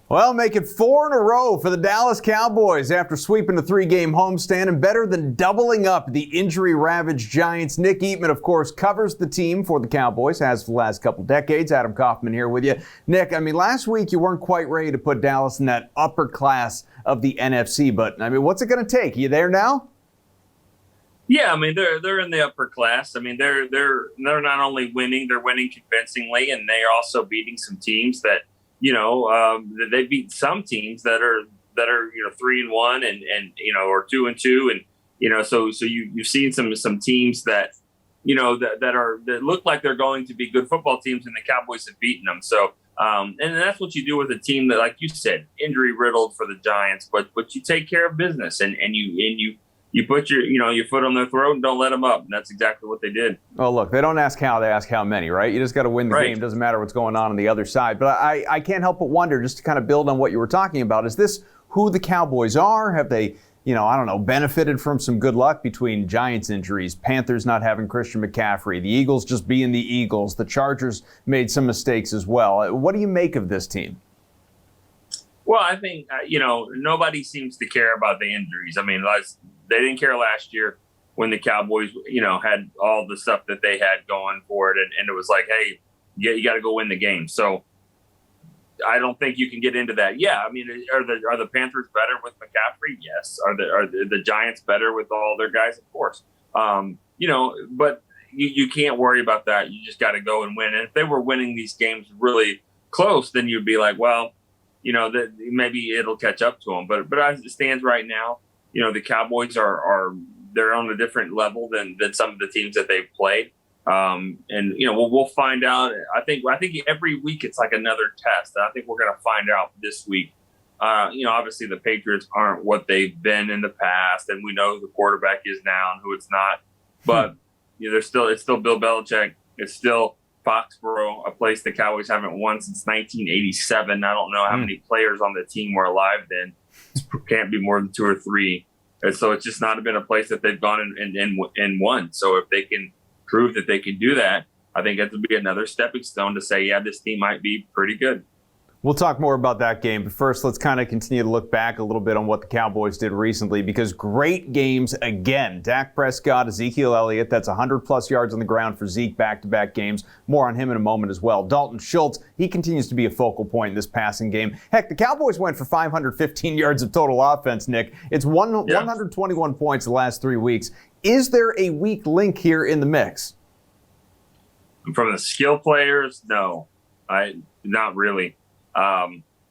Well, making 4 in a row for the Dallas Cowboys after sweeping a 3-game homestand and better than doubling up the injury-ravaged Giants. Nick Eatman, of course, covers the team for the Cowboys, has for the last couple decades. Adam Kaufman here with you. Nick, last week you weren't quite ready to put Dallas in that upper class of the NFC, but, what's it going to take? You there now? Yeah, they're in the upper class. They're not only winning, they're winning convincingly, and they are also beating some teams that they beat some teams that are 3-1 and or 2-2, and so you've seen some teams that that look like they're going to be good football teams, and the Cowboys have beaten them. So and that's what you do with a team that, like you said, injury riddled for the Giants, but you take care of business and you put your foot on their throat and don't let them up. And that's exactly what they did. Oh, look, they don't ask how, they ask how many, right? You just got to win the game. Doesn't matter what's going on the other side. But I can't help but wonder, just to kind of build on what you were talking about, is this who the Cowboys are? Have they, benefited from some good luck between Giants injuries, Panthers not having Christian McCaffrey, the Eagles just being the Eagles, the Chargers made some mistakes as well. What do you make of this team? Well, I think, nobody seems to care about the injuries. They didn't care last year when the Cowboys, had all the stuff that they had going for it. And it was like, hey, you got to go win the game. So I don't think you can get into that. Yeah, are the Panthers better with McCaffrey? Yes. Are the Giants better with all their guys? Of course. But you can't worry about that. You just got to go and win. And if they were winning these games really close, then you'd be like, well, that maybe it'll catch up to them. But as it stands right now, the Cowboys they're on a different level than some of the teams that they've played. We'll find out. I think every week it's like another test. I think we're going to find out this week. Obviously the Patriots aren't what they've been in the past, and we know who the quarterback is now and who it's not. But it's still Bill Belichick. It's still Foxborough, a place the Cowboys haven't won since 1987. I don't know how many players on the team were alive then. It can't be more than 2 or 3. And so it's just not been a place that they've gone and won. So if they can prove that they can do that, I think that would be another stepping stone to say, yeah, this team might be pretty good. We'll talk more about that game, but first let's kind of continue to look back a little bit on what the Cowboys did recently, because great games again. Dak Prescott, Ezekiel Elliott, that's 100-plus yards on the ground for Zeke back-to-back games. More on him in a moment as well. Dalton Schultz, he continues to be a focal point in this passing game. Heck, the Cowboys went for 515 yards of total offense, Nick. It's 121 points the last 3 weeks. Is there a weak link here in the mix? From the skill players, no. Not really.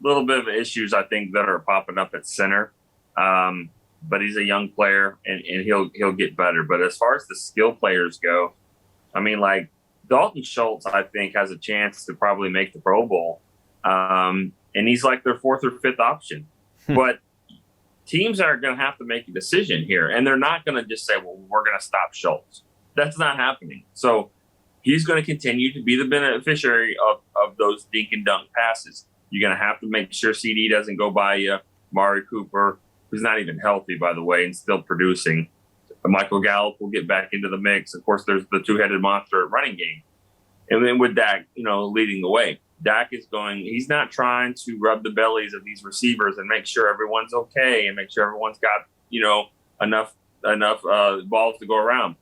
Little bit of issues, I think, that are popping up at center. But he's a young player and he'll get better. But as far as the skill players go, Dalton Schultz, I think, has a chance to probably make the Pro Bowl. And he's like their 4th or 5th option. But teams are going to have to make a decision here. And they're not going to just say, well, we're going to stop Schultz. That's not happening. So he's going to continue to be the beneficiary of those dink and dunk passes. You're going to have to make sure CD doesn't go by you. Mari Cooper, who's not even healthy, by the way, and still producing. Michael Gallup will get back into the mix. Of course, there's the two-headed monster at running game. And then with Dak, leading the way. Dak is he's not trying to rub the bellies of these receivers and make sure everyone's okay and make sure everyone's got, enough balls to go around.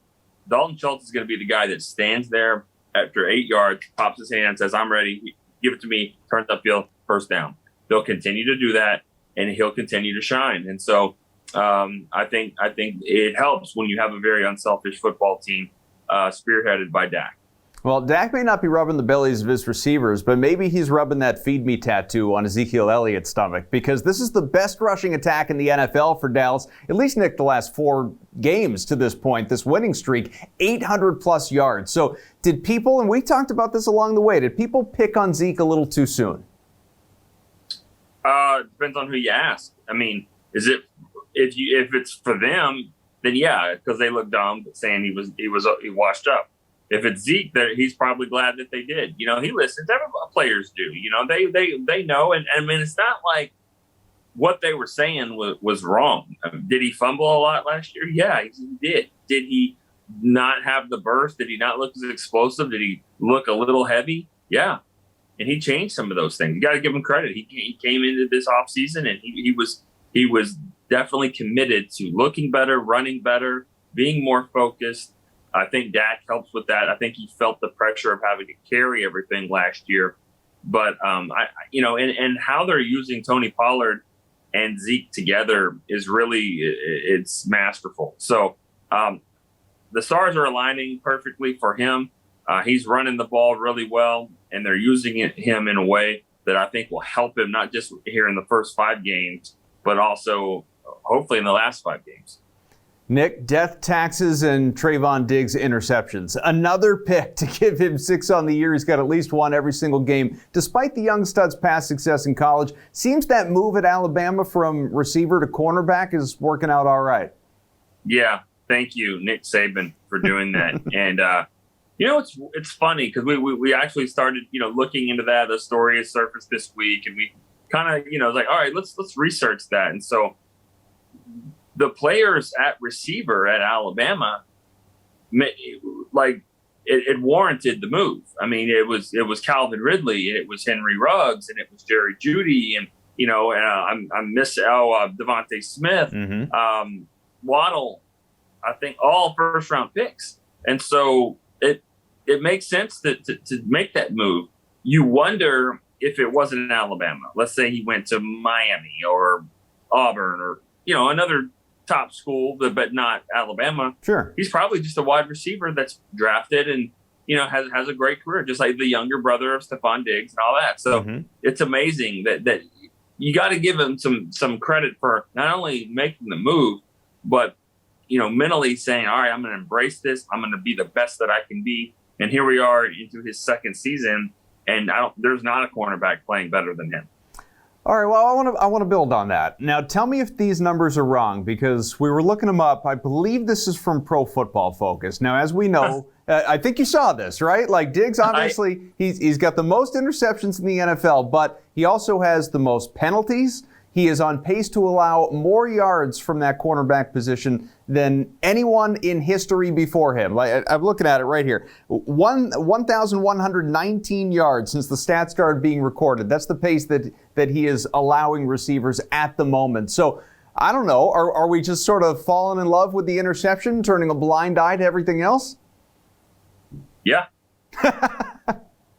Dalton Schultz is going to be the guy that stands there after 8 yards, pops his hand, says, I'm ready, give it to me, turns upfield, first down. They'll continue to do that, and he'll continue to shine. And so I think it helps when you have a very unselfish football team spearheaded by Dak. Well, Dak may not be rubbing the bellies of his receivers, but maybe he's rubbing that feed me tattoo on Ezekiel Elliott's stomach, because this is the best rushing attack in the NFL for Dallas, at least, Nick, the last 4 games to this point, this winning streak, 800-plus yards. So did people, and we talked about this along the way, did people pick on Zeke a little too soon? It depends on who you ask. Is it if it's for them, then yeah, because they look dumb, saying he washed up. If it's Zeke, he's probably glad that they did. He listens. Everybody, players do. They know. And it's not like what they were saying was wrong. Did he fumble a lot last year? Yeah, he did. Did he not have the burst? Did he not look as explosive? Did he look a little heavy? Yeah. and he changed some of those things. You got to give him credit. He came into this offseason, and he was definitely committed to looking better, running better, being more focused. I think Dak helps with that. I think he felt the pressure of having to carry everything last year. But and how they're using Tony Pollard and Zeke together is really, it's masterful. So the stars are aligning perfectly for him. He's running the ball really well, and they're using him in a way that I think will help him, not just here in the first 5 games, but also hopefully in the last 5 games. Nick, death, taxes, and Trayvon Diggs interceptions. Another pick to give him 6 on the year. He's got at least 1 every single game. Despite the young stud's past success in college, seems that move at Alabama from receiver to cornerback is working out all right. Yeah, thank you, Nick Saban, for doing that. And it's funny because we actually started looking into that. The story has surfaced this week, and we kind of was like, all right, let's research that. And so the players at receiver at Alabama, it warranted the move. I mean, it was Calvin Ridley, and it was Henry Ruggs, and it was Jerry Jeudy, and Devontae Smith, Waddle. I think all first round picks, and so it makes sense to make that move. You wonder if it wasn't in Alabama. Let's say he went to Miami or Auburn or another top school, but not Alabama. Sure, he's probably just a wide receiver that's drafted and has a great career, just like the younger brother of Stephon Diggs and all that. So it's amazing that you got to give him some credit for not only making the move, but mentally saying, all right, I'm going to embrace this. I'm going to be the best that I can be. And here we are into his 2nd season, and there's not a cornerback playing better than him. All right, well, I want to build on that. Now, tell me if these numbers are wrong, because we were looking them up. I believe this is from Pro Football Focus. Now, as we know, I think you saw this, right? Like Diggs, obviously, he's got the most interceptions in the NFL, but he also has the most penalties. He is on pace to allow more yards from that cornerback position than anyone in history before him. Like, I'm looking at it right here. 1,119 yards since the stats started being recorded. That's the pace that he is allowing receivers at the moment. So, I don't know. Are we just sort of falling in love with the interception, turning a blind eye to everything else? Yeah.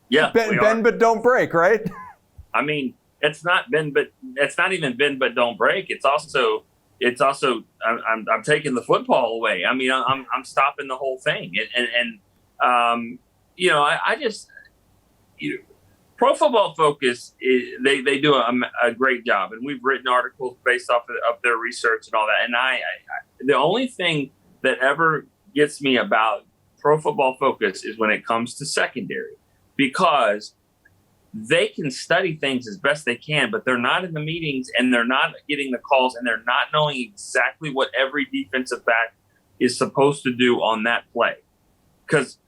Yeah. Bend but don't break, right? I mean, it's not even bend but don't break. It's also I'm taking the football away. I mean, I'm stopping the whole thing. I just Pro Football Focus they do a great job, and we've written articles based off of their research and all that. And I the only thing that ever gets me about Pro Football Focus is when it comes to secondary, because they can study things as best they can, but they're not in the meetings, and they're not getting the calls, and they're not knowing exactly what every defensive back is supposed to do on that play. Because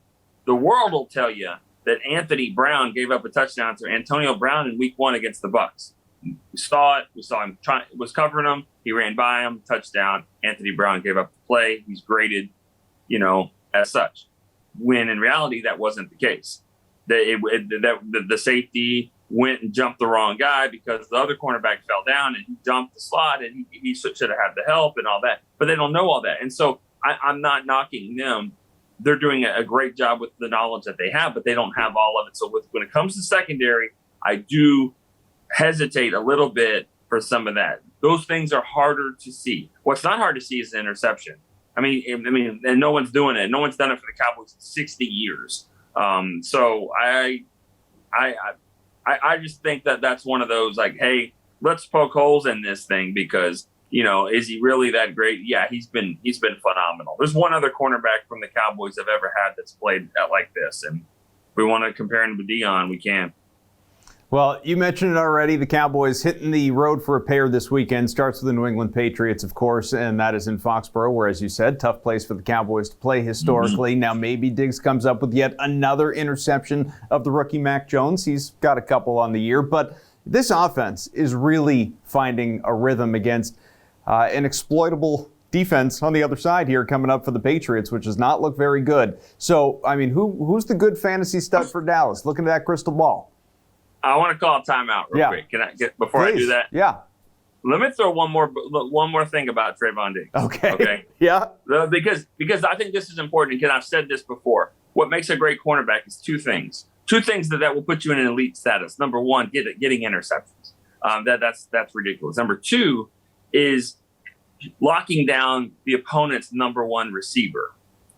the world will tell you that Anthony Brown gave up a touchdown to Antonio Brown in week 1 against the Bucs. We saw it. We saw him was covering him. He ran by him, touchdown. Anthony Brown gave up the play. He's graded, as such. When in reality, that wasn't the case. The safety went and jumped the wrong guy because the other cornerback fell down and he jumped the slot, and he should have had the help and all that. But they don't know all that. And so I'm not knocking them. They're doing a great job with the knowledge that they have, but they don't have all of it. So when it comes to secondary, I do hesitate a little bit for some of that. Those things are harder to see. What's not hard to see is the interception. I mean, and no one's doing it. No one's done it for the Cowboys in 60 years. So I just think that that's one of those, like, hey, let's poke holes in this thing because, is he really that great? Yeah, he's been phenomenal. There's one other cornerback from the Cowboys I've ever had that's played like this. And if we want to compare him to Dion, we can. Well, you mentioned it already. The Cowboys hitting the road for a pair this weekend. Starts with the New England Patriots, of course, and that is in Foxborough, where, as you said, tough place for the Cowboys to play historically. Now, maybe Diggs comes up with yet another interception of the rookie Mac Jones. He's got a couple on the year, but this offense is really finding a rhythm against an exploitable defense on the other side here coming up for the Patriots, which does not look very good. So, I mean, who's the good fantasy stud for Dallas? Looking at that crystal ball. I want to call a timeout real quick. Can I get before Please. I do that? Yeah. Let me throw one more thing about Trayvon Diggs. Okay. Yeah. Because I think this is important, and I've said this before. What makes a great cornerback is two things. Two things that will put you in an elite status. Number one, getting interceptions. That's ridiculous. Number two is locking down the opponent's number one receiver,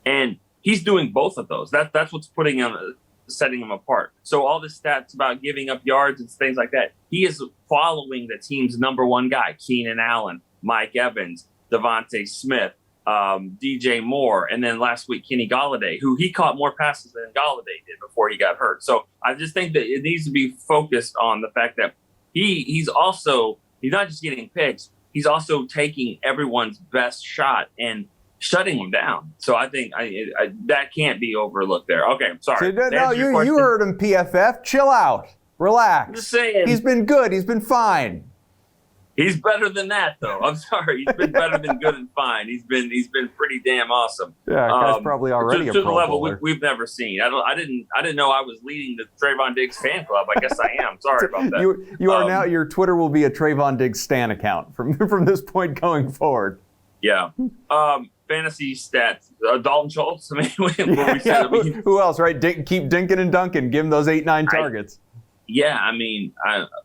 and he's doing both of those. That's what's setting him apart. So all the stats about giving up yards and things like that, he is following the team's number one guy: Keenan Allen, Mike Evans, Devontae Smith, DJ Moore, and then last week Kenny Golladay, who he caught more passes than Golladay did before he got hurt. So I just think that it needs to be focused on the fact that he's not just getting picks, he's also taking everyone's best shot and shutting them down. So I think that can't be overlooked there. Okay, I'm sorry. No, you heard him, PFF. Chill out. Relax. I'm just saying. He's been good. He's been fine. He's better than that, though. I'm sorry. He's been better than good and fine. He's been pretty damn awesome. Yeah, guy's probably already to a pro the level bowler. we've never seen. I didn't know I was leading the Trayvon Diggs fan club. I guess I am. Sorry about that. You are now. Your Twitter will be a Trayvon Diggs Stan account from this point going forward. Yeah. Fantasy stats. Dalton Schultz. I mean, who else? Right? Keep dinking and dunking. Give him those 8-9 targets. Yeah, I mean,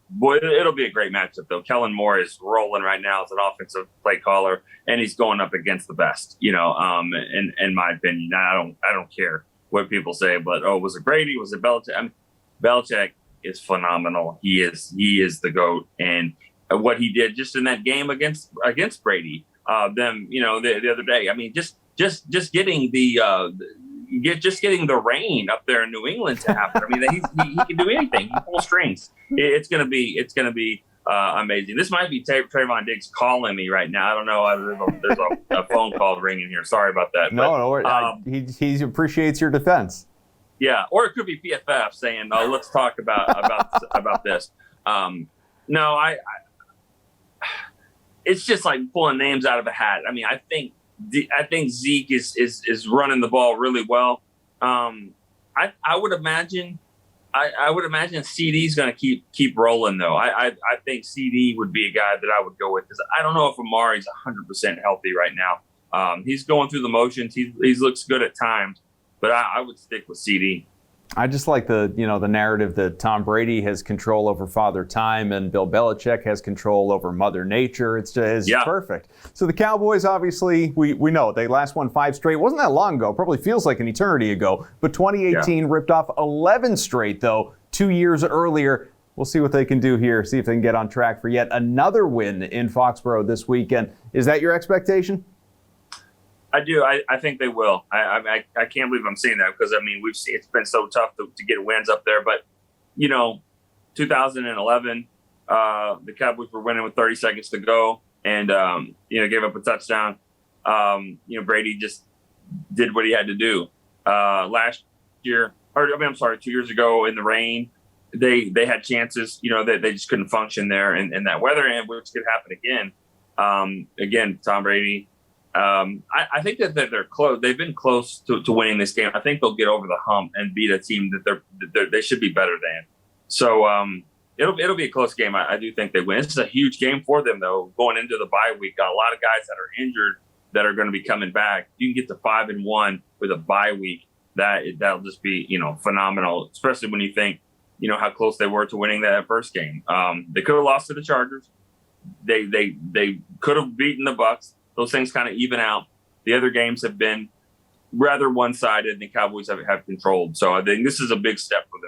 boy, it'll be a great matchup, though. Kellen Moore is rolling right now as an offensive play caller, and he's going up against the best, in my opinion. I don't care what people say, but, was it Brady? Was it Belichick? I mean, Belichick is phenomenal. He is the GOAT. And what he did just in that game against Brady, the other day, I mean, just getting getting the rain up there in New England to happen. I mean, he can do anything. He pulls strings. It's gonna be amazing. This might be Trayvon Diggs calling me right now. I don't know. There's a phone call ringing here. Sorry about that. No, he appreciates your defense. Yeah, or it could be PFF saying, "Oh, let's talk about this." No, it's just like pulling names out of a hat. I mean, I think Zeke is running the ball really well. I would imagine CD's going to keep rolling though. I think CD would be a guy that I would go with, because I don't know if Amari's 100% healthy right now. He's going through the motions. He looks good at times, but I would stick with CD. I just like the narrative that Tom Brady has control over Father Time and Bill Belichick has control over Mother Nature. It's perfect. So the Cowboys, obviously, we know they last won 5 straight. It wasn't that long ago. Probably feels like an eternity ago. But 2018 ripped off 11 straight, though, 2 years earlier. We'll see what they can do here, see if they can get on track for yet another win in Foxborough this weekend. Is that your expectation? I do. I think they will. I can't believe I'm saying that, because, I mean, it's been so tough to get wins up there. But, 2011, the Cowboys were winning with 30 seconds to go and, gave up a touchdown. Brady just did what he had to do. Last year, 2 years ago in the rain, they had chances, they just couldn't function there in that weather, and which could happen again. Again, Tom Brady. I think that they're close. They've been close to winning this game. I think they'll get over the hump and beat a team that they should be better than. So it'll be a close game. I do think they win. This is a huge game for them, though. Going into the bye week, got a lot of guys that are injured that are going to be coming back. You can get to 5-1 with a bye week. That'll just be phenomenal, especially when you think how close they were to winning that first game. They could have lost to the Chargers. They could have beaten the Bucs. Those things kind of even out. The other games have been rather one-sided, and the Cowboys have controlled. So I think this is a big step for them.